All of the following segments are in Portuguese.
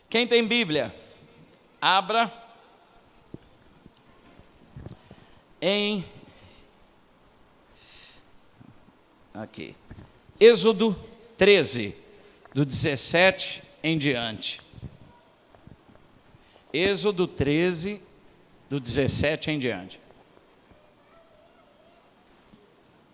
Quem tem Bíblia, abra em Êxodo 13, do 17 em diante. Êxodo 13, do 17 em diante.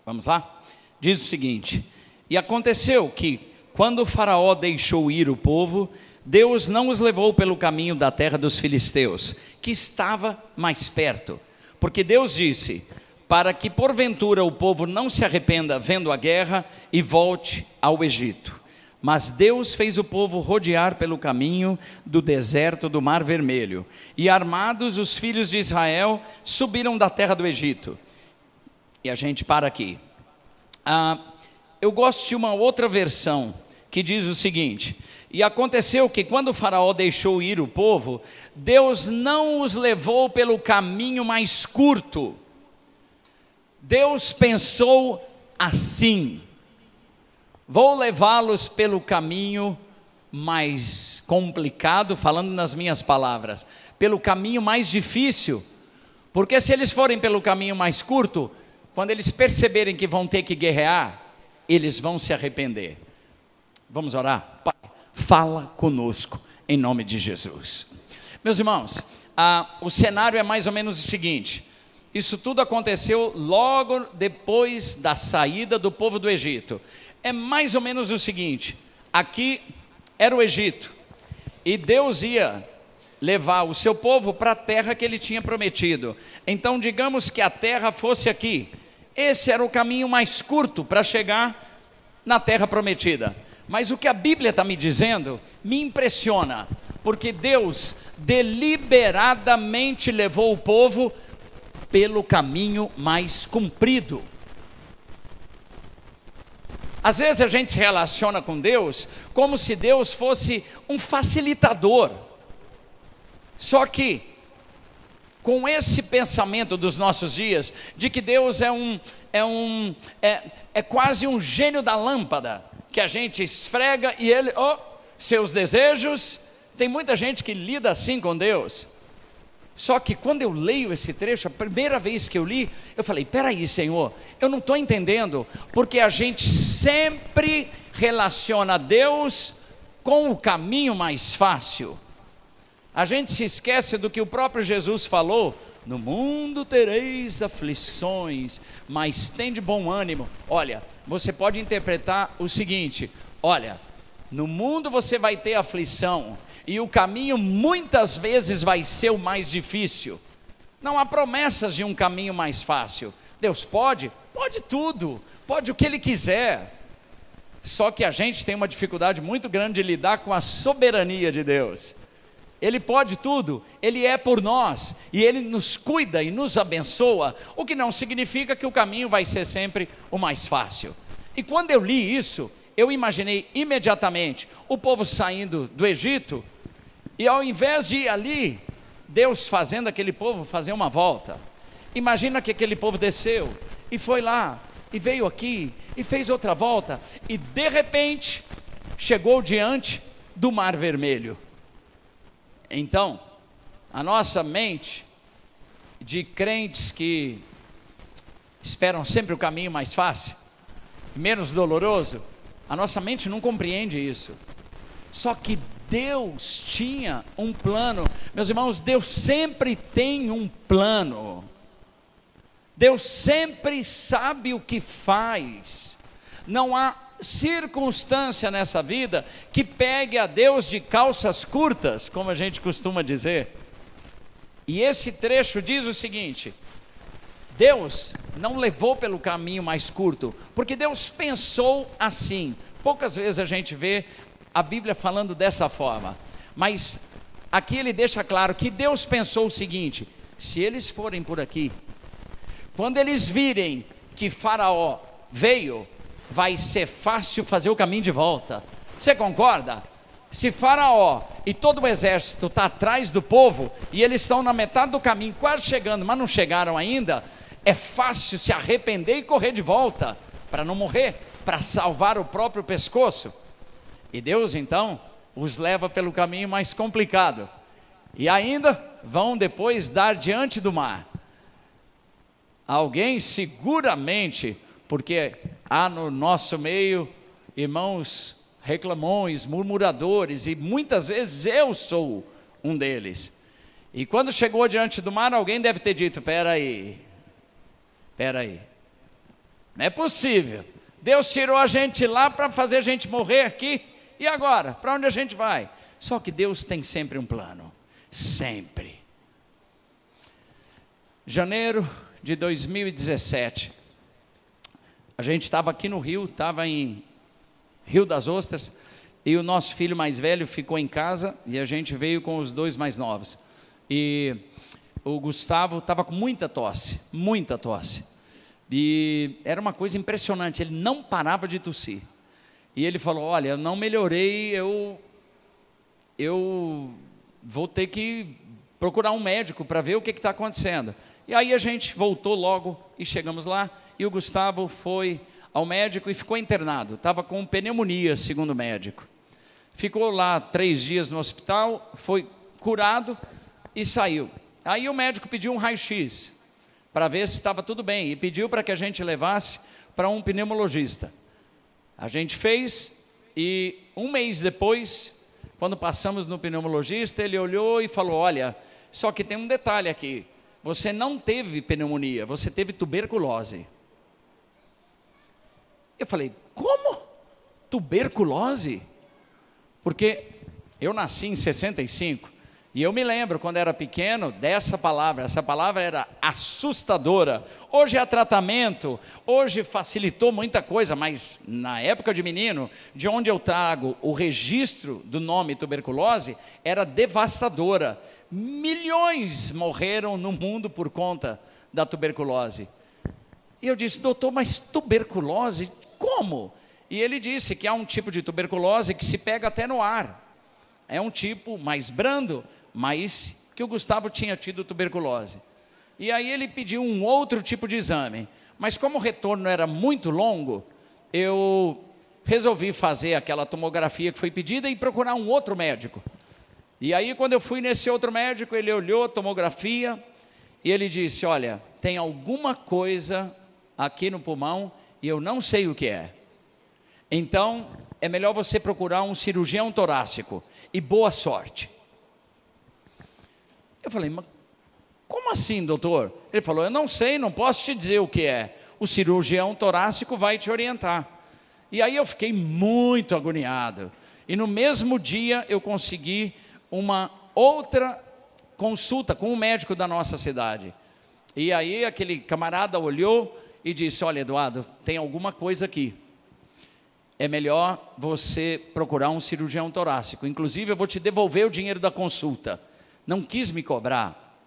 Vamos lá? Diz o seguinte: e aconteceu que, quando o faraó deixou ir o povo, Deus não os levou pelo caminho da terra dos filisteus, que estava mais perto, porque Deus disse, para que porventura o povo não se arrependa vendo a guerra e volte ao Egito. Mas Deus fez o povo rodear pelo caminho do deserto do Mar Vermelho, e armados os filhos de Israel subiram da terra do Egito. E a gente para aqui. Eu gosto de uma outra versão que diz o seguinte: e aconteceu que, quando o faraó deixou ir o povo, Deus não os levou pelo caminho mais curto. Deus pensou assim: vou levá-los pelo caminho mais complicado, falando nas minhas palavras, pelo caminho mais difícil, porque se eles forem pelo caminho mais curto, quando eles perceberem que vão ter que guerrear, eles vão se arrepender. Vamos orar? Pai, fala conosco, em nome de Jesus. Meus irmãos, o cenário é mais ou menos o seguinte: isso tudo aconteceu logo depois da saída do povo do Egito. É mais ou menos o seguinte: aqui era o Egito, e Deus ia levar o seu povo para a terra que ele tinha prometido. Então digamos que a terra fosse aqui. Esse era o caminho mais curto para chegar na terra prometida. Mas o que a Bíblia está me dizendo me impressiona, porque Deus deliberadamente levou o povo pelo caminho mais comprido. Às vezes a gente se relaciona com Deus como se Deus fosse um facilitador. Só que, com esse pensamento dos nossos dias, de que Deus é quase um gênio da lâmpada, que a gente esfrega e ele, seus desejos. Tem muita gente que lida assim com Deus. Só que quando eu leio esse trecho, a primeira vez que eu li, eu falei, peraí, Senhor, eu não estou entendendo, porque a gente sempre relaciona Deus com o caminho mais fácil. A gente se esquece do que o próprio Jesus falou: no mundo tereis aflições, mas tende bom ânimo. Olha, você pode interpretar o seguinte: olha, no mundo você vai ter aflição, e o caminho muitas vezes vai ser o mais difícil. Não há promessas de um caminho mais fácil. Deus pode tudo, pode o que Ele quiser. Só que a gente tem uma dificuldade muito grande de lidar com a soberania de Deus. Ele pode tudo, Ele é por nós, e Ele nos cuida e nos abençoa, o que não significa que o caminho vai ser sempre o mais fácil. E quando eu li isso, eu imaginei imediatamente o povo saindo do Egito, e ao invés de ir ali, Deus fazendo aquele povo fazer uma volta. Imagina que aquele povo desceu, e foi lá, e veio aqui, e fez outra volta, e de repente, chegou diante do Mar Vermelho. Então, a nossa mente de crentes que esperam sempre o caminho mais fácil, menos doloroso, a nossa mente não compreende isso. Só que Deus tinha um plano. Meus irmãos, Deus sempre tem um plano. Deus sempre sabe o que faz. Não há circunstância nessa vida que pegue a Deus de calças curtas, como a gente costuma dizer. E esse trecho diz o seguinte: Deus não levou pelo caminho mais curto, porque Deus pensou assim. Poucas vezes a gente vê a Bíblia falando dessa forma, mas aqui ele deixa claro que Deus pensou o seguinte: se eles forem por aqui, quando eles virem que Faraó veio, vai ser fácil fazer o caminho de volta. Você concorda? Se Faraó e todo o exército está atrás do povo, e eles estão na metade do caminho, quase chegando, mas não chegaram ainda, é fácil se arrepender e correr de volta, para não morrer, para salvar o próprio pescoço. E Deus então os leva pelo caminho mais complicado. E ainda vão depois dar diante do mar. Alguém seguramente, porque há no nosso meio irmãos reclamões, murmuradores, e muitas vezes eu sou um deles. E quando chegou diante do mar, alguém deve ter dito: espera aí, não é possível, Deus tirou a gente lá para fazer a gente morrer aqui, e agora, para onde a gente vai? Só que Deus tem sempre um plano, sempre. Janeiro de 2017, a gente estava aqui no Rio, estava em Rio das Ostras, e o nosso filho mais velho ficou em casa, e a gente veio com os dois mais novos, e o Gustavo estava com muita tosse, e era uma coisa impressionante, ele não parava de tossir, e ele falou: olha, eu não melhorei, eu vou ter que procurar um médico para ver o que está acontecendo. E aí a gente voltou logo e chegamos lá, e o Gustavo foi ao médico e ficou internado, estava com pneumonia, segundo o médico. Ficou lá 3 dias no hospital, foi curado e saiu. Aí o médico pediu um raio-x, para ver se estava tudo bem, e pediu para que a gente levasse para um pneumologista. A gente fez, e 1 mês depois, quando passamos no pneumologista, ele olhou e falou: olha, só que tem um detalhe aqui, você não teve pneumonia, você teve tuberculose. Eu falei: como? Tuberculose? Porque eu nasci em 65, e eu me lembro, quando era pequeno, dessa palavra. Essa palavra era assustadora. Hoje há tratamento, hoje facilitou muita coisa, mas na época de menino, de onde eu trago o registro do nome tuberculose, era devastadora. Milhões morreram no mundo por conta da tuberculose. E eu disse: doutor, mas tuberculose, como? E ele disse que há um tipo de tuberculose que se pega até no ar. É um tipo mais brando, mas que o Gustavo tinha tido tuberculose. E aí ele pediu um outro tipo de exame. Mas como o retorno era muito longo, eu resolvi fazer aquela tomografia que foi pedida e procurar um outro médico. E aí, quando eu fui nesse outro médico, ele olhou a tomografia e ele disse: olha, tem alguma coisa aqui no pulmão e eu não sei o que é. Então, é melhor você procurar um cirurgião torácico, e boa sorte. Eu falei: mas como assim, doutor? Ele falou: eu não sei, não posso te dizer o que é. O cirurgião torácico vai te orientar. E aí eu fiquei muito agoniado. E no mesmo dia eu consegui uma outra consulta com um médico da nossa cidade. E aí aquele camarada olhou e disse: olha, Eduardo, tem alguma coisa aqui. É melhor você procurar um cirurgião torácico. Inclusive eu vou te devolver o dinheiro da consulta. Não quis me cobrar,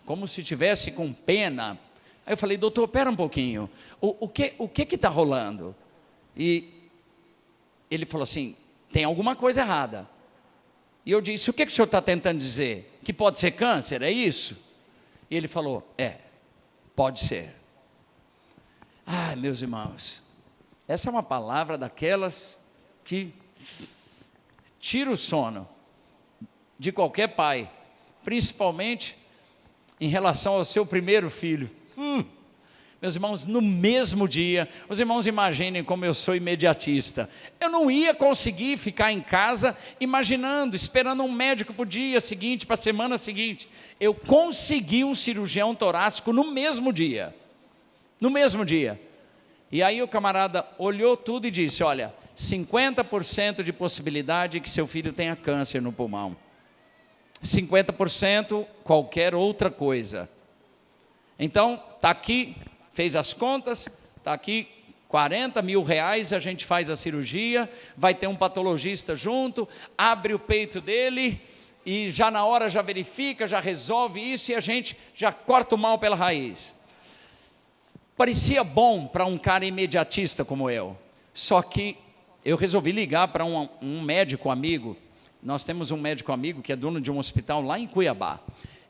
como se tivesse com pena. Aí eu falei: doutor, espera um pouquinho, o que está rolando? E ele falou assim: tem alguma coisa errada. E eu disse: o que o senhor está tentando dizer? Que pode ser câncer, é isso? E ele falou: pode ser. Ai, meus irmãos, essa é uma palavra daquelas que tira o sono de qualquer pai, principalmente em relação ao seu primeiro filho. Meus irmãos, no mesmo dia, os irmãos imaginem como eu sou imediatista. Eu não ia conseguir ficar em casa imaginando, esperando um médico para o dia seguinte, para a semana seguinte. Eu consegui um cirurgião torácico no mesmo dia. No mesmo dia. E aí o camarada olhou tudo e disse: olha, 50% de possibilidade que seu filho tenha câncer no pulmão. 50% qualquer outra coisa. Então, está aqui, fez as contas, está aqui, 40 mil reais, a gente faz a cirurgia, vai ter um patologista junto, abre o peito dele, e já na hora já verifica, já resolve isso, e a gente já corta o mal pela raiz. Parecia bom para um cara imediatista como eu, só que eu resolvi ligar para um médico amigo. Nós temos um médico amigo que é dono de um hospital lá em Cuiabá,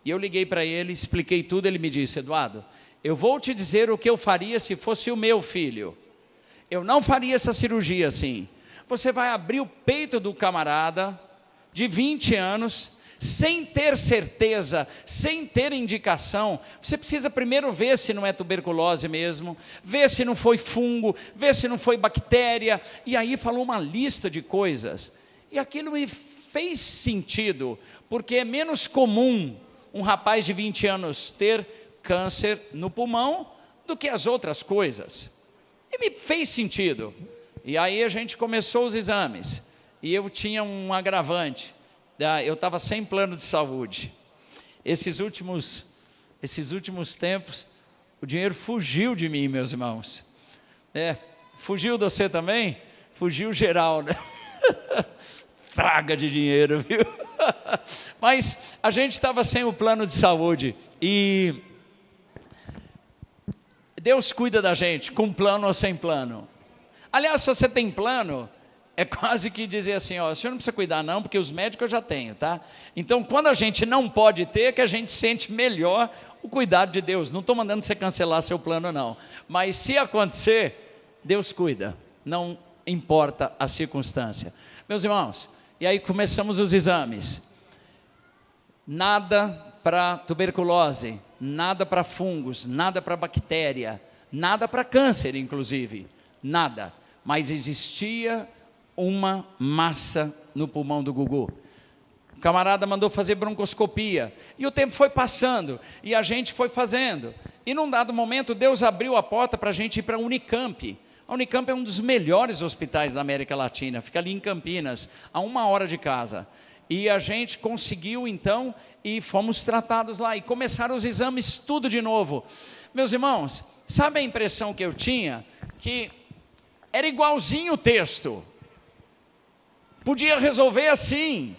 e eu liguei para ele, expliquei tudo. Ele me disse: Eduardo, eu vou te dizer o que eu faria se fosse o meu filho. Eu não faria essa cirurgia assim. Você vai abrir o peito do camarada, de 20 anos, sem ter certeza, sem ter indicação. Você precisa primeiro ver se não é tuberculose mesmo, ver se não foi fungo, ver se não foi bactéria, e aí falou uma lista de coisas, e aquilo me fez sentido, porque é menos comum um rapaz de 20 anos ter câncer no pulmão do que as outras coisas, e me fez sentido. E aí a gente começou os exames, e eu tinha um agravante, eu estava sem plano de saúde. Esses últimos tempos, o dinheiro fugiu de mim, meus irmãos. Fugiu de você também? Fugiu geral, né? Praga de dinheiro, viu? Mas a gente estava sem o plano de saúde, e Deus cuida da gente, com plano ou sem plano. Aliás, se você tem plano, é quase que dizer assim, ó, o senhor não precisa cuidar não, porque os médicos eu já tenho, tá? Então, quando a gente não pode ter, é que a gente sente melhor o cuidado de Deus. Não estou mandando você cancelar seu plano não, mas se acontecer, Deus cuida, não importa a circunstância. Meus irmãos, e aí começamos os exames. Nada para tuberculose, nada para fungos, nada para bactéria, nada para câncer, inclusive, nada. Mas existia uma massa no pulmão do Gugu. O camarada mandou fazer broncoscopia, e o tempo foi passando, e a gente foi fazendo, e num dado momento Deus abriu a porta para a gente ir para a Unicamp. A Unicamp é um dos melhores hospitais da América Latina, fica ali em Campinas, a 1 hora de casa, e a gente conseguiu então, e fomos tratados lá, e começaram os exames tudo de novo. Meus irmãos, sabe a impressão que eu tinha? Que era igualzinho o texto, podia resolver assim,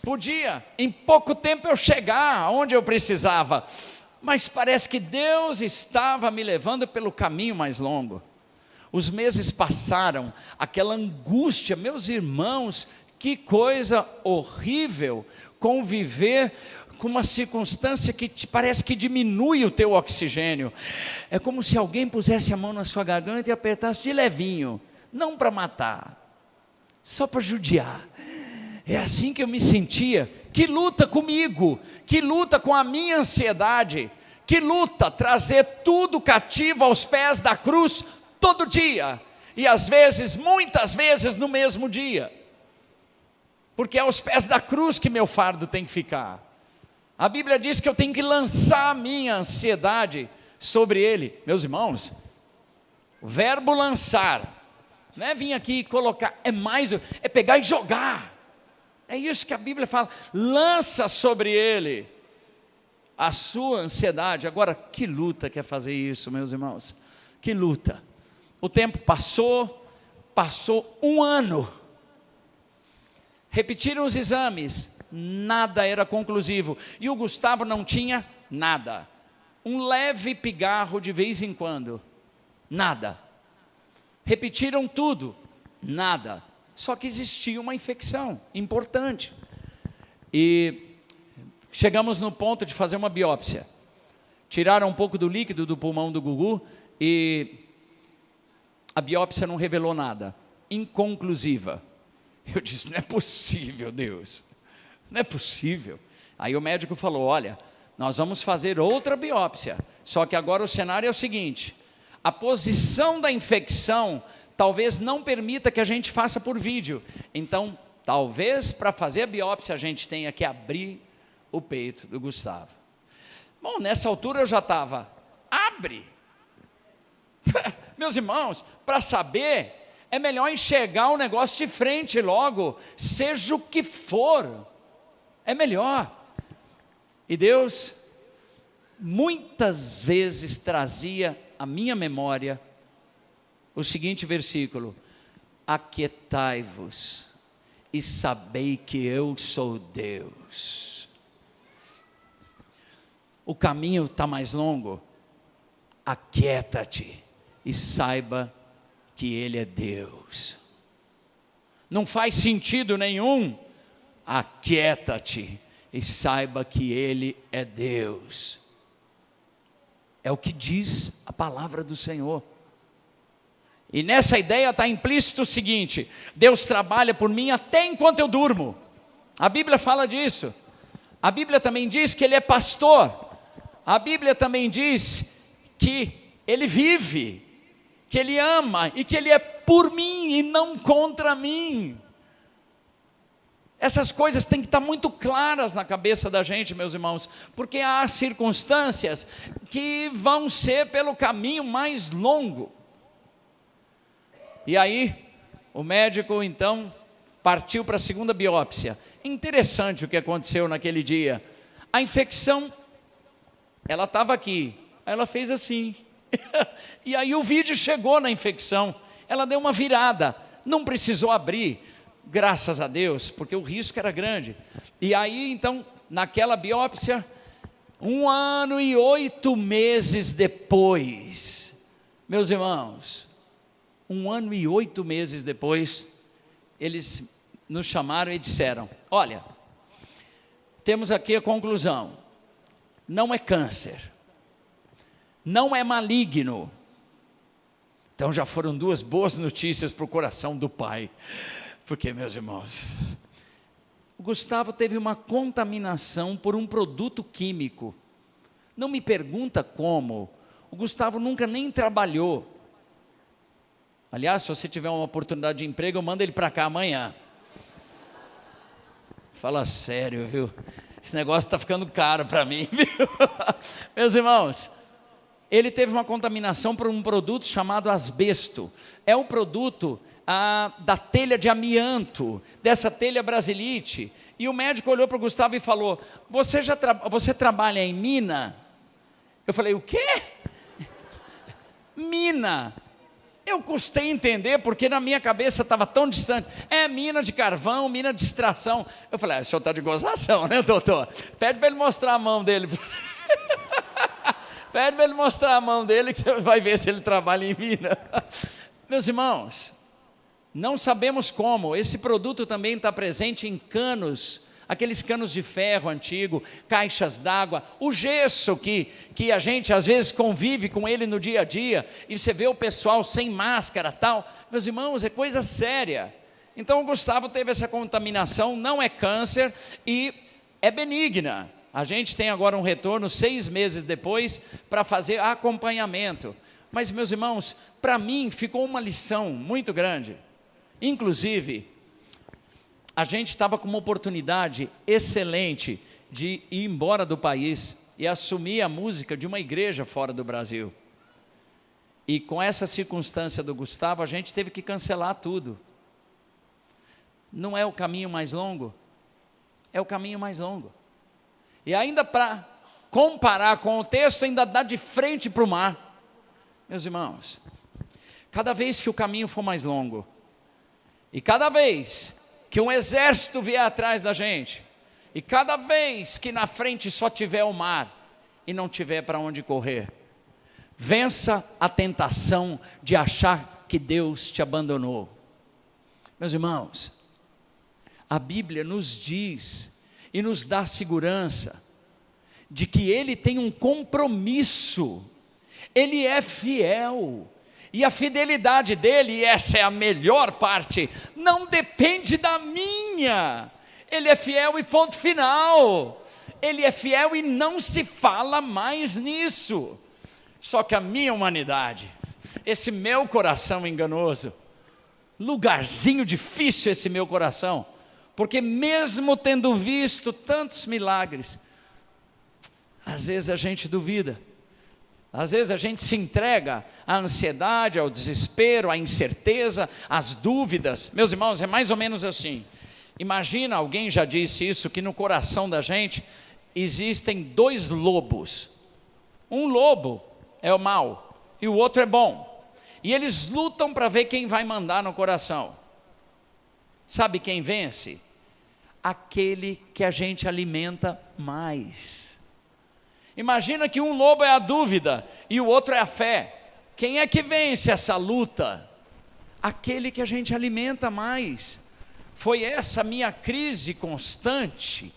podia em pouco tempo eu chegar onde eu precisava, mas parece que Deus estava me levando pelo caminho mais longo. Os meses passaram, aquela angústia, meus irmãos, que coisa horrível conviver com uma circunstância que parece que diminui o teu oxigênio. É como se alguém pusesse a mão na sua garganta e apertasse de levinho, não para matar, só para judiar. É assim que eu me sentia. Que luta comigo, que luta com a minha ansiedade, que luta trazer tudo cativo aos pés da cruz todo dia, e às vezes, muitas vezes no mesmo dia, porque é aos pés da cruz que meu fardo tem que ficar. A Bíblia diz que eu tenho que lançar a minha ansiedade sobre Ele. Meus irmãos, o verbo lançar, não é vir aqui e colocar, é pegar e jogar. É isso que a Bíblia fala, lança sobre Ele a sua ansiedade. Agora, que luta que é fazer isso, meus irmãos, que luta. O tempo passou 1 ano, repetiram os exames, nada era conclusivo, e o Gustavo não tinha nada, um leve pigarro de vez em quando, nada, repetiram tudo, nada, só que existia uma infecção importante, e chegamos no ponto de fazer uma biópsia, tiraram um pouco do líquido do pulmão do Gugu, e a biópsia não revelou nada, inconclusiva. Eu disse, não é possível, Deus, não é possível. Aí o médico falou, olha, nós vamos fazer outra biópsia, só que agora o cenário é o seguinte, a posição da infecção talvez não permita que a gente faça por vídeo, então talvez para fazer a biópsia a gente tenha que abrir o peito do Gustavo. Bom, nessa altura eu já estava, abre. Meus irmãos, para saber, é melhor enxergar o negócio de frente logo, seja o que for, é melhor. E Deus, muitas vezes trazia à minha memória o seguinte versículo, aquietai-vos e sabei que eu sou Deus. O caminho está mais longo, aquieta-te e saiba que Ele é Deus. Não faz sentido nenhum, aquieta-te e saiba que Ele é Deus. É o que diz a palavra do Senhor. E nessa ideia está implícito o seguinte, Deus trabalha por mim até enquanto eu durmo. A Bíblia fala disso. A Bíblia também diz que ele é pastor. A Bíblia também diz que ele vive, que ele ama e que ele é por mim e não contra mim. Essas coisas têm que estar muito claras na cabeça da gente, meus irmãos, porque há circunstâncias que vão ser pelo caminho mais longo. E aí, o médico então partiu para a segunda biópsia. Interessante o que aconteceu naquele dia. A infecção, ela estava aqui, aí ela fez assim, e aí o vídeo chegou na infecção, ela deu uma virada, não precisou abrir, graças a Deus, porque o risco era grande. E aí então, naquela biópsia, 1 ano e 8 meses depois, meus irmãos, 1 ano e 8 meses depois, eles nos chamaram e disseram: olha, temos aqui a conclusão, não é câncer, não é maligno. Então já foram 2 boas notícias para o coração do pai, porque, meus irmãos, o Gustavo teve uma contaminação por um produto químico. Não me pergunta como, o Gustavo nunca nem trabalhou. Aliás, se você tiver uma oportunidade de emprego, eu mando ele para cá amanhã. Fala sério, viu? Esse negócio está ficando caro para mim, viu? Meus irmãos, ele teve uma contaminação por um produto chamado asbesto. É um produto da telha de amianto, dessa telha brasilite. E o médico olhou para o Gustavo e falou: você trabalha em mina? Eu falei: o quê? Mina. Eu custei entender, porque na minha cabeça estava tão distante. É mina de carvão, mina de extração. Eu falei: o senhor está de gozação, né, doutor? Pede para ele mostrar a mão dele. Pede para ele mostrar a mão dele, que você vai ver se ele trabalha em mina. Meus irmãos, não sabemos como. Esse produto também está presente em canos, aqueles canos de ferro antigo, caixas d'água, o gesso que a gente às vezes convive com ele no dia a dia, e você vê o pessoal sem máscara tal. Meus irmãos, é coisa séria. Então o Gustavo teve essa contaminação, não é câncer e é benigna. A gente tem agora um retorno 6 meses depois para fazer acompanhamento. Mas, meus irmãos, para mim ficou uma lição muito grande. Inclusive, a gente estava com uma oportunidade excelente de ir embora do país e assumir a música de uma igreja fora do Brasil. E com essa circunstância do Gustavo, a gente teve que cancelar tudo. Não é o caminho mais longo? É o caminho mais longo. E ainda para comparar com o texto, ainda dá de frente para o mar. Meus irmãos, cada vez que o caminho for mais longo, e cada vez que um exército vier atrás da gente, e cada vez que na frente só tiver o mar, e não tiver para onde correr, vença a tentação de achar que Deus te abandonou. Meus irmãos, a Bíblia nos diz e nos dá segurança de que Ele tem um compromisso, Ele é fiel, e a fidelidade dEle, e essa é a melhor parte, não depende da minha. Ele é fiel e ponto final. Ele é fiel e não se fala mais nisso. Só que a minha humanidade, esse meu coração enganoso, lugarzinho difícil esse meu coração, porque mesmo tendo visto tantos milagres, às vezes a gente duvida, às vezes a gente se entrega à ansiedade, ao desespero, à incerteza, às dúvidas. Meus irmãos, é mais ou menos assim. Imagina, alguém já disse isso, que no coração da gente existem 2 lobos. Um lobo é o mal e o outro é bom, e eles lutam para ver quem vai mandar no coração. Sabe quem vence? Aquele que a gente alimenta mais. Imagina que um lobo é a dúvida e o outro é a fé. Quem é que vence essa luta? Aquele que a gente alimenta mais. Foi essa minha crise constante,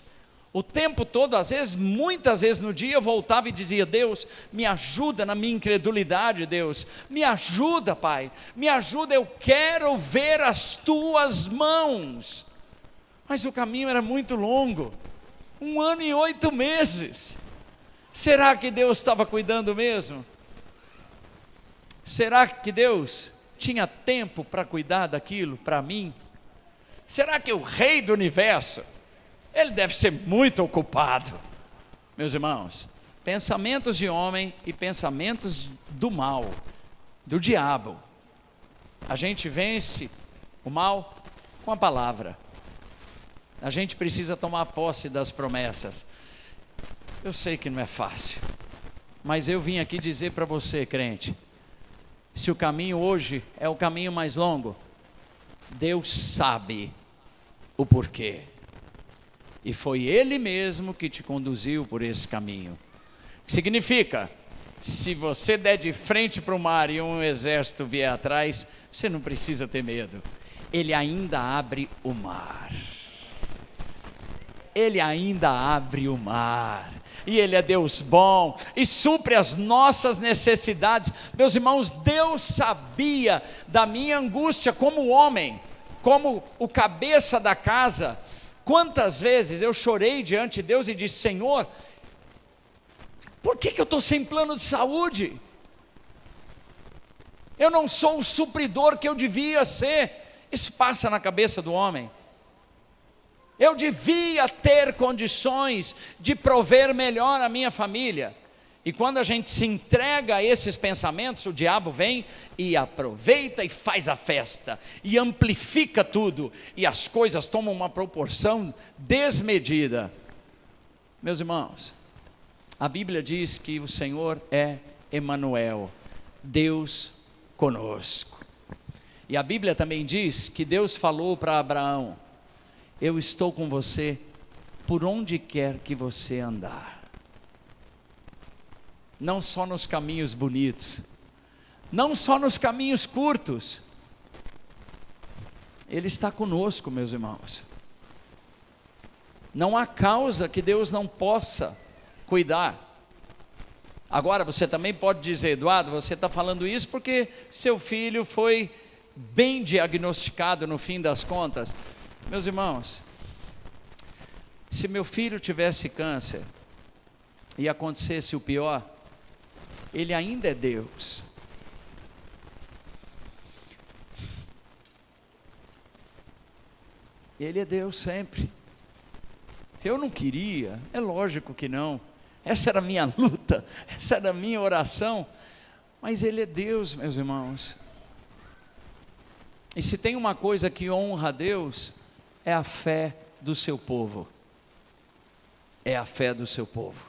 o tempo todo. Às vezes, muitas vezes no dia eu voltava e dizia: Deus, me ajuda na minha incredulidade. Deus, me ajuda, Pai, me ajuda, eu quero ver as tuas mãos. mas o caminho era muito longo, 1 ano e 8 meses. Será que Deus estava cuidando mesmo? Será que Deus tinha tempo para cuidar daquilo para mim? Será que o Rei do Universo, Ele deve ser muito ocupado? Meus irmãos, pensamentos de homem e pensamentos do mal, do diabo, a gente vence o mal com a palavra. A gente precisa tomar posse das promessas. Eu sei que não é fácil, mas eu vim aqui dizer para você, crente, se o caminho hoje é o caminho mais longo, Deus sabe o porquê, e foi Ele mesmo que te conduziu por esse caminho. Significa, se você der de frente para o mar e um exército vier atrás, você não precisa ter medo. Ele ainda abre o mar. Ele ainda abre o mar. E Ele é Deus bom e supre as nossas necessidades. Meus irmãos, Deus sabia da minha angústia como homem, como o cabeça da casa. Quantas vezes eu chorei diante de Deus e disse: Senhor, por que eu estou sem plano de saúde? Eu não sou o supridor que eu devia ser. Isso passa na cabeça do homem. Eu devia ter condições de prover melhor a minha família. E quando a gente se entrega a esses pensamentos, o diabo vem e aproveita e faz a festa, e amplifica tudo, e as coisas tomam uma proporção desmedida. Meus irmãos, a Bíblia diz que o Senhor é Emanuel, Deus conosco. E a Bíblia também diz que Deus falou para Abraão: eu estou com você por onde quer que você andar. Não só nos caminhos bonitos, não só nos caminhos curtos. Ele está conosco, meus irmãos. Não há causa que Deus não possa cuidar. Agora você também pode dizer: Eduardo, você está falando isso porque seu filho foi bem diagnosticado no fim das contas. Meus irmãos, se meu filho tivesse câncer e acontecesse o pior, ele ainda é Deus. Ele é Deus sempre. Eu não queria, é lógico que não. Essa era a minha luta, essa era a minha oração. Mas Ele é Deus, meus irmãos. E se tem uma coisa que honra a Deus, é a fé do seu povo. É a fé do seu povo.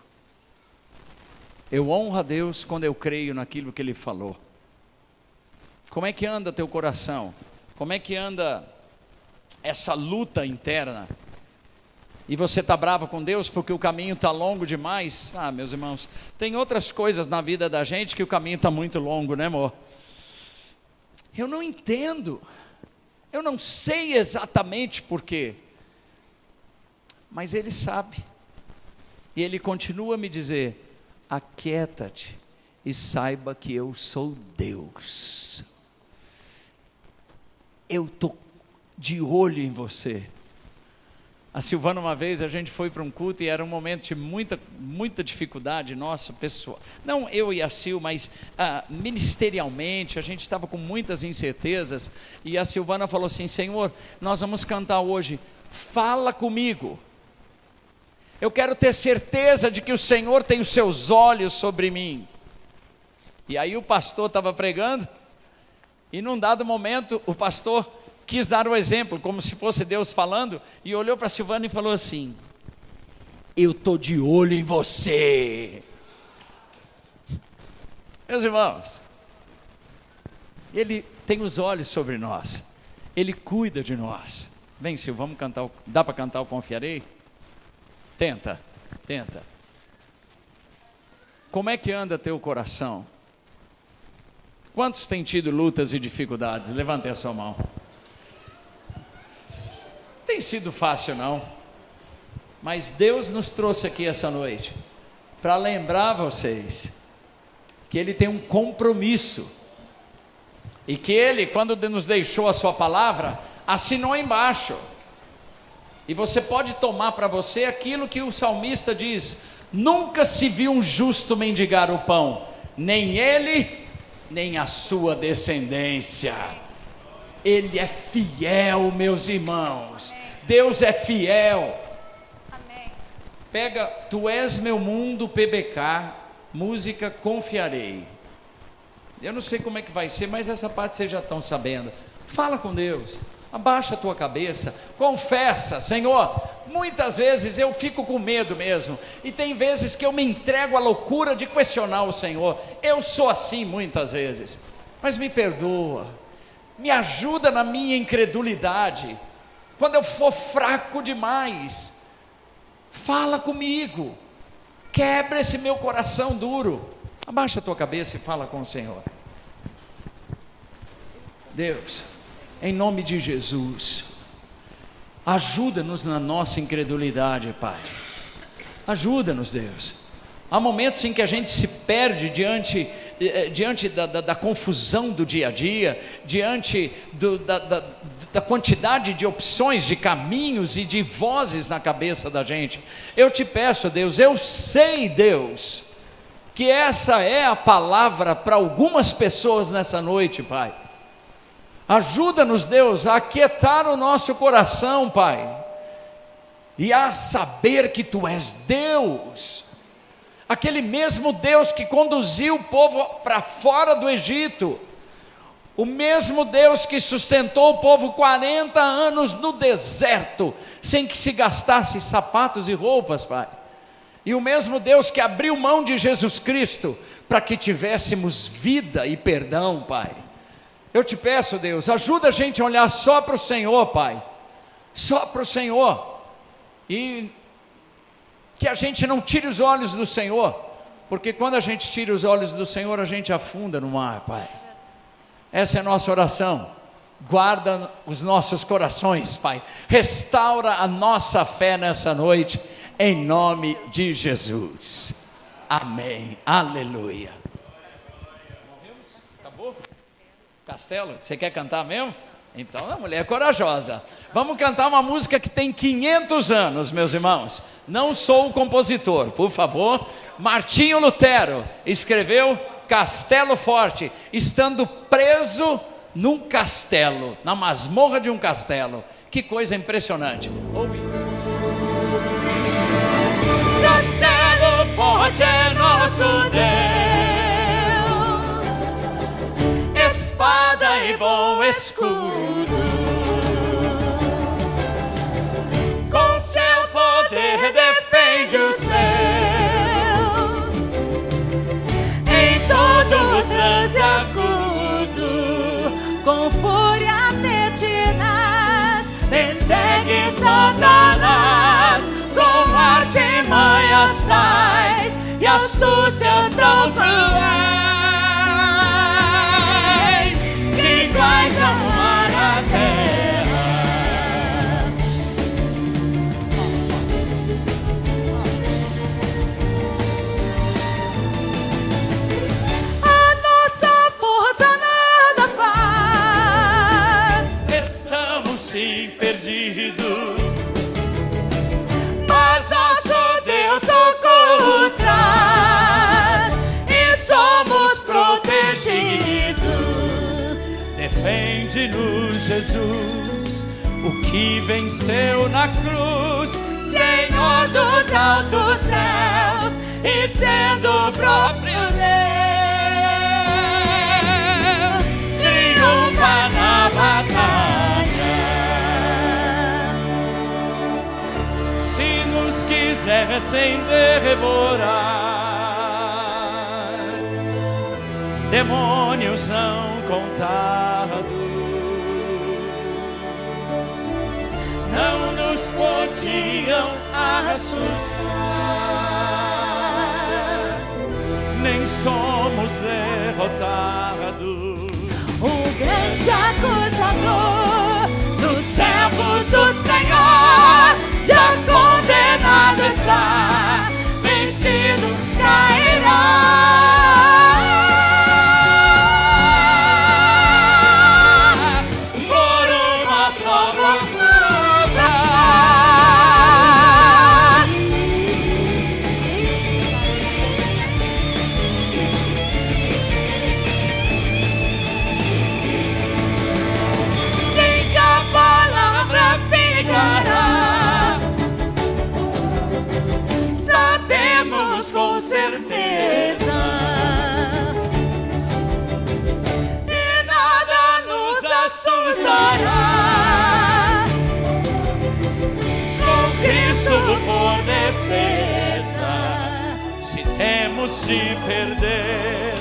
Eu honro a Deus quando eu creio naquilo que Ele falou. Como é que anda teu coração? Como é que anda essa luta interna? E você está bravo com Deus porque o caminho está longo demais? Ah, meus irmãos, tem outras coisas na vida da gente que o caminho está muito longo, né, amor? Eu não entendo. Eu não sei exatamente porquê. Mas Ele sabe. E Ele continua a me dizer: aquieta-te e saiba que eu sou Deus. Eu estou de olho em você. A Silvana, uma vez, a gente foi para um culto e era um momento de muita dificuldade nossa, pessoal. Não eu e a Sil, mas ministerialmente, a gente estava com muitas incertezas. E a Silvana falou assim: Senhor, nós vamos cantar hoje, fala comigo. Eu quero ter certeza de que o Senhor tem os seus olhos sobre mim. E aí o pastor estava pregando, e num dado momento o pastor quis dar o exemplo, como se fosse Deus falando, e olhou para a Silvana e falou assim: eu estou de olho em você. Meus irmãos, Ele tem os olhos sobre nós, Ele cuida de nós. Vem, Sil, vamos cantar, dá para cantar o Confiarei? Tenta. Como é que anda teu coração? Quantos têm tido lutas e dificuldades? Levantem a sua mão. Tem sido fácil não, mas Deus nos trouxe aqui essa noite para lembrar vocês que Ele tem um compromisso, e que Ele, quando nos deixou a sua palavra, assinou embaixo. E você pode tomar para você aquilo que o salmista diz: nunca se viu um justo mendigar o pão, nem ele, nem a sua descendência. Ele é fiel, meus irmãos. Deus é fiel. Amém. Pega Tu És Meu Mundo, PBK, música Confiarei. Eu não sei como é que vai ser, mas essa parte vocês já estão sabendo. Fala com Deus, abaixa a tua cabeça, confessa: Senhor, muitas vezes eu fico com medo mesmo, e tem vezes que eu me entrego à loucura de questionar o Senhor. Eu sou assim muitas vezes, mas me perdoa, me ajuda na minha incredulidade. Quando eu for fraco demais, fala comigo, quebra esse meu coração duro. Abaixa a tua cabeça e fala com o Senhor. Deus, em nome de Jesus, ajuda-nos na nossa incredulidade, Pai. Ajuda-nos, Deus. Há momentos em que a gente se perde diante da confusão do dia a dia, diante da quantidade de opções, de caminhos e de vozes na cabeça da gente. Eu te peço, Deus, eu sei, Deus, que essa é a palavra para algumas pessoas nessa noite, Pai. Ajuda-nos, Deus, a aquietar o nosso coração, Pai, e a saber que Tu és Deus, aquele mesmo Deus que conduziu o povo para fora do Egito, o mesmo Deus que sustentou o povo 40 anos no deserto, sem que se gastasse sapatos e roupas, Pai. E o mesmo Deus que abriu mão de Jesus Cristo para que tivéssemos vida e perdão, Pai. Eu te peço, Deus, ajuda a gente a olhar só para o Senhor, Pai, só para o Senhor, e que a gente não tire os olhos do Senhor, porque quando a gente tira os olhos do Senhor, a gente afunda no mar, Pai. Essa é a nossa oração. Guarda os nossos corações, Pai, restaura a nossa fé nessa noite, em nome de Jesus, amém, aleluia. Morremos? Acabou? Castelo, você quer cantar mesmo? Então a mulher é corajosa. Vamos cantar uma música que tem 500 anos, meus irmãos. Não sou o compositor, por favor. Martinho Lutero escreveu Castelo Forte, estando preso num castelo, na masmorra de um castelo. Que coisa impressionante. Ouve. Castelo forte é nosso Deus, espada e bom escudo, com seu poder defende os seus, em todo transe agudo, com fúria pertinaz, persegue Satanás, com artimanhas tais e astúcias tão cruéis, que iguais ao mar à terra. A nossa força nada faz, estamos sim perdidos, mas nosso Deus socorro traz e somos protegidos. Defende-nos, Jesus, o que venceu na cruz, Senhor dos altos céus, e sendo o próprio Deus, triunfa na batalha. Se nos quisessem devorar, demônios não contados não nos podiam assustar, nem somos derrotados. O grande acusador dos servos do Senhor já condenado está, vencido cairá. Por uma só procura certeza, e nada nos assustará. Com Cristo por defesa, se temos de perder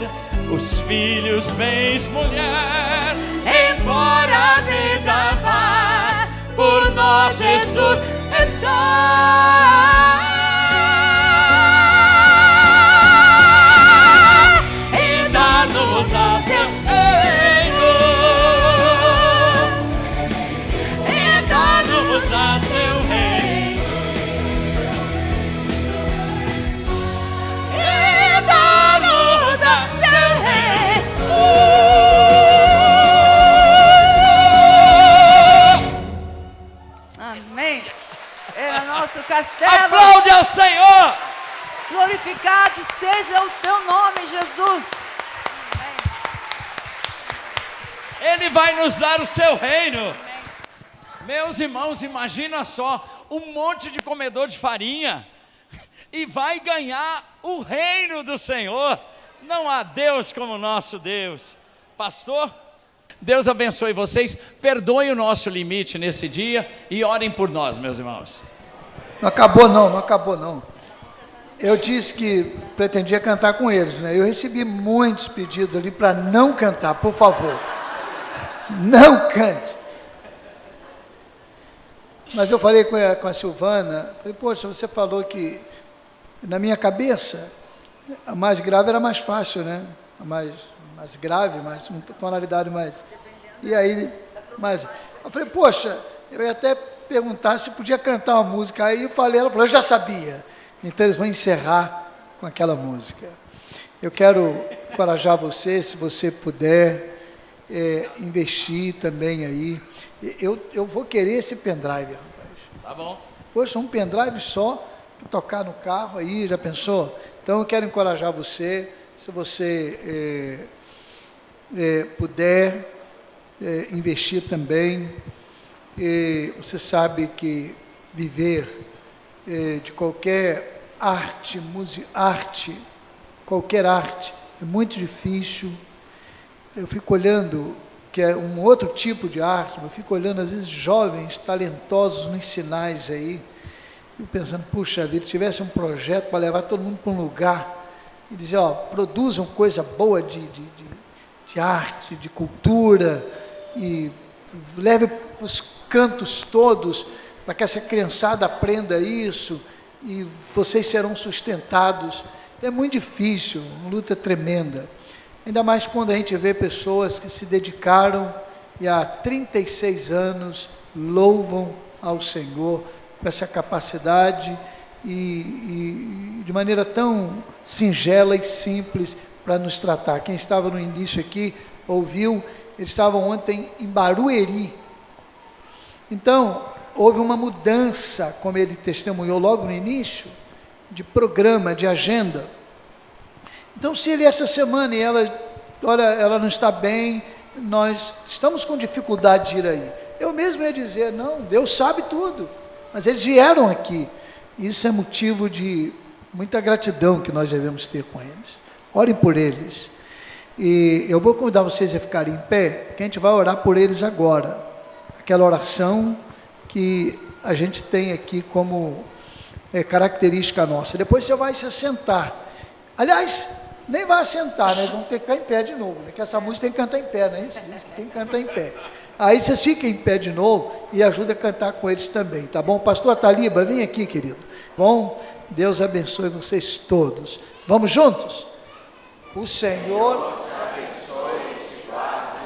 os filhos, bens, mulher, Embora a vida vá, por nós Jesus está. E dá-nos a seu reino, e dá-nos a seu reino, e dá-nos a seu reino. Amém. Ele é nosso castelo. aplaude ao Senhor. Glorificado seja o teu nome, Jesus. Ele vai nos dar o seu reino. Meus irmãos, imagina só, um monte de comedor de farinha e vai ganhar o reino do Senhor. Não há Deus como o nosso Deus. Pastor, Deus abençoe vocês, perdoe o nosso limite nesse dia e orem por nós, meus irmãos. Não acabou não. Eu disse que pretendia cantar com eles, né? Eu recebi muitos pedidos ali para não cantar, por favor. Não cante. Mas eu falei com a Silvana, falei, poxa, você falou que na minha cabeça a mais grave era mais fácil, né? A mais grave, mais uma tonalidade mais. E aí, mas eu falei, poxa, eu ia até perguntar se podia cantar uma música. Aí eu falei, ela falou, eu já sabia. Então eles vão encerrar com aquela música. Eu quero encorajar você, se você puder, investir também aí. Eu vou querer esse pendrive, rapaz. Tá bom. Poxa, um pendrive só, para tocar no carro aí, já pensou? Então eu quero encorajar você, se você puder investir também. Você sabe que viver de qualquer qualquer arte, é muito difícil. Eu fico olhando, que é um outro tipo de arte, eu fico olhando às vezes jovens talentosos nos sinais aí, e pensando, puxa vida, tivesse um projeto para levar todo mundo para um lugar, e dizer, ó, produzam coisa boa de arte, de cultura, e leve para os cantos todos, para que essa criançada aprenda isso, e vocês serão sustentados. É muito difícil, uma luta tremenda. Ainda mais quando a gente vê pessoas que se dedicaram e há 36 anos louvam ao Senhor com essa capacidade e de maneira tão singela e simples para nos tratar. Quem estava no início aqui ouviu, eles estavam ontem em Barueri. Então, houve uma mudança, como ele testemunhou logo no início, de programa, de agenda. Então, se ele essa semana, e ela não está bem, nós estamos com dificuldade de ir aí. Eu mesmo ia dizer, não, Deus sabe tudo, mas eles vieram aqui. Isso é motivo de muita gratidão que nós devemos ter com eles. Orem por eles. E eu vou convidar vocês a ficarem em pé, porque a gente vai orar por eles agora. Aquela oração que a gente tem aqui como característica nossa. Depois você vai se assentar. Aliás, nem vai assentar, né? Eles vão ter que ficar em pé de novo, né? Que essa música tem que cantar em pé, não é isso? Diz que tem que cantar em pé. Aí vocês fiquem em pé de novo e ajuda a cantar com eles também, tá bom? Pastor Taliba, vem aqui, querido. Bom, Deus abençoe vocês todos. Vamos juntos? O Senhor abençoe e te guarde.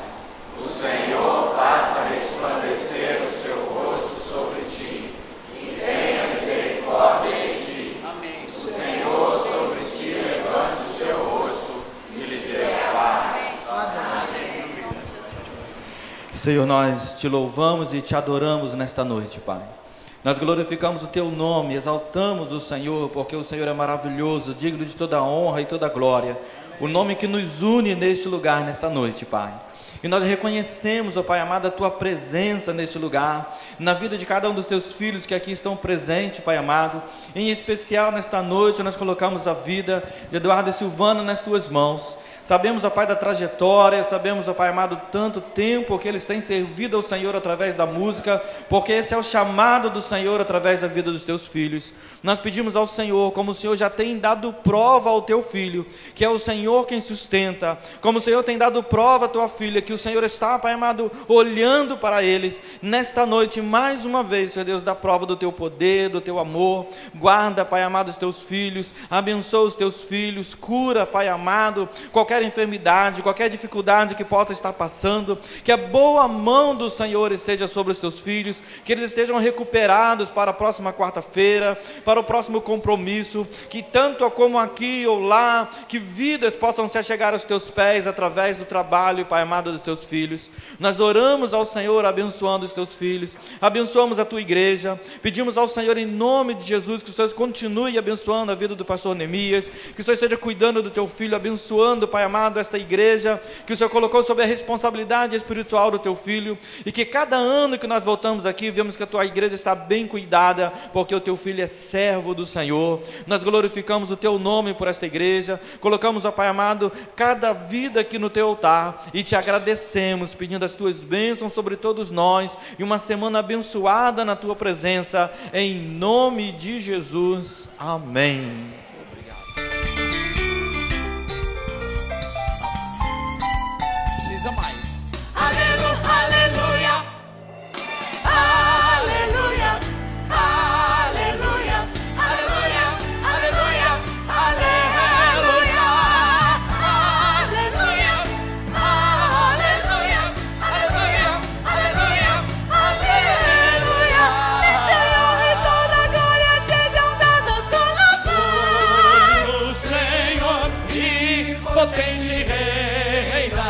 O Senhor faça resplandecer o seu rosto sobre ti e tenha misericórdia de ti. Amém. O Senhor sobre ti levante o seu rosto e lhe dê paz. Amém. Senhor, nós te louvamos e te adoramos nesta noite, Pai. Nós glorificamos o teu nome, exaltamos o Senhor, porque o Senhor é maravilhoso, digno de toda honra e toda glória. O nome que nos une neste lugar, nesta noite, Pai. E nós reconhecemos, ó Pai amado, a Tua presença neste lugar, na vida de cada um dos Teus filhos que aqui estão presentes, Pai amado. Em especial nesta noite nós colocamos a vida de Eduardo e Silvana nas Tuas mãos. Sabemos, ó Pai, da trajetória, sabemos, ó Pai amado, tanto tempo que eles têm servido ao Senhor através da música, porque esse é o chamado do Senhor através da vida dos Teus filhos. Nós pedimos ao Senhor, como o Senhor já tem dado prova ao Teu filho, que é o Senhor quem sustenta, como o Senhor tem dado prova à Tua filha, que o Senhor está, Pai amado, olhando para eles, nesta noite, mais uma vez, Senhor Deus, dá prova do Teu poder, do Teu amor. Guarda, Pai amado, os Teus filhos, abençoa os Teus filhos, cura, Pai amado, qualquer enfermidade, qualquer dificuldade que possa estar passando, que a boa mão do Senhor esteja sobre os Teus filhos, que eles estejam recuperados para a próxima quarta-feira, para o próximo compromisso, que tanto como aqui ou lá, que vidas possam se achegar aos Teus pés através do trabalho, Pai amado, dos Teus filhos. Nós oramos ao Senhor abençoando os Teus filhos, abençoamos a Tua igreja, pedimos ao Senhor em nome de Jesus que o Senhor continue abençoando a vida do pastor Neemias, que o Senhor esteja cuidando do Teu filho, abençoando, Pai amado, esta igreja que o Senhor colocou sob a responsabilidade espiritual do Teu filho, e que cada ano que nós voltamos aqui, vemos que a Tua igreja está bem cuidada, porque o Teu filho é servo do Senhor. Nós glorificamos o Teu nome por esta igreja, colocamos, ó Pai amado, cada vida aqui no Teu altar, e Te agradecemos, pedindo as Tuas bênçãos sobre todos nós, e uma semana abençoada na Tua presença, em nome de Jesus, amém. Precisa mais. Aleluia, aleluia, aleluia, aleluia, aleluia, aleluia, aleluia, aleluia, aleluia, aleluia, aleluia. Vencerão e toda a glória sejam dados com louvor. O Senhor e potente reina.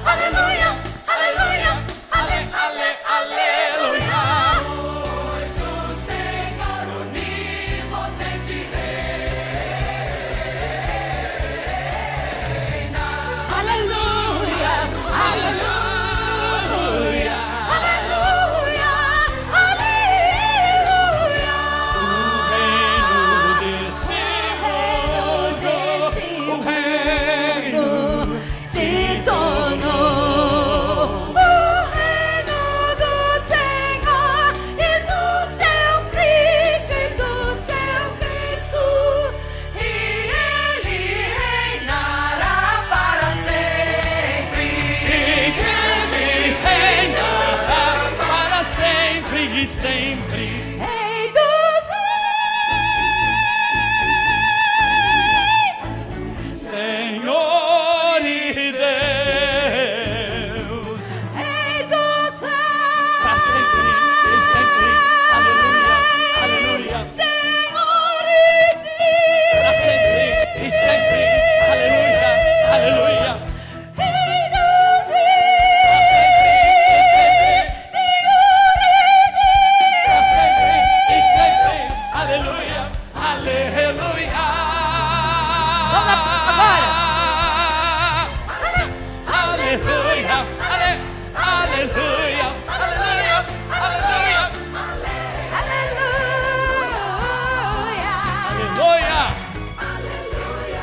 Aleluia, aleluia, aleluia. Pois o Senhor onipotente reina. Aleluia, aleluia, aleluia, aleluia. O reino desse O reino se tornou o reino do Senhor e do seu Cristo, e Ele reinará para sempre. Ele reinará para sempre e sempre. Rei dos reis, Senhor e Deus, Rei dos para sempre e sempre. Aleluia, aleluia. Senhor e Para sempre e sempre. Aleluia, aleluia. Rei dos Para sempre e sempre. Senhor e Para sempre e sempre. Aleluia, aleluia. Vamos lá, agora. Aleluia, aleluia, aleluia, aleluia. Aleluia,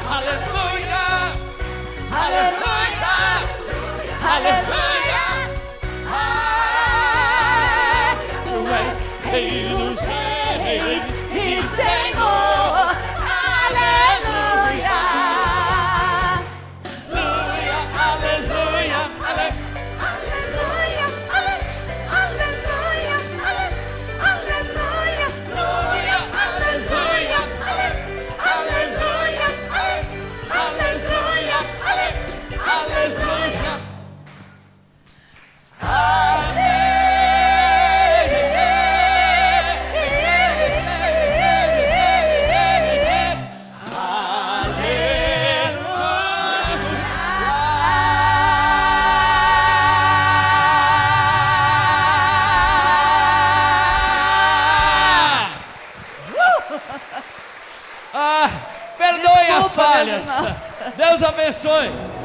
Aleluia, aleluia, aleluia. Tu és Rei dos reis e Senhor, aleluia, aleluia, aleluia, aleluia, aleluia, aleluia, aleluia, aleluia, aleluia, aleluia, aleluia. Perdoe as Desculpa, meus falhas. irmãos. Deus abençoe.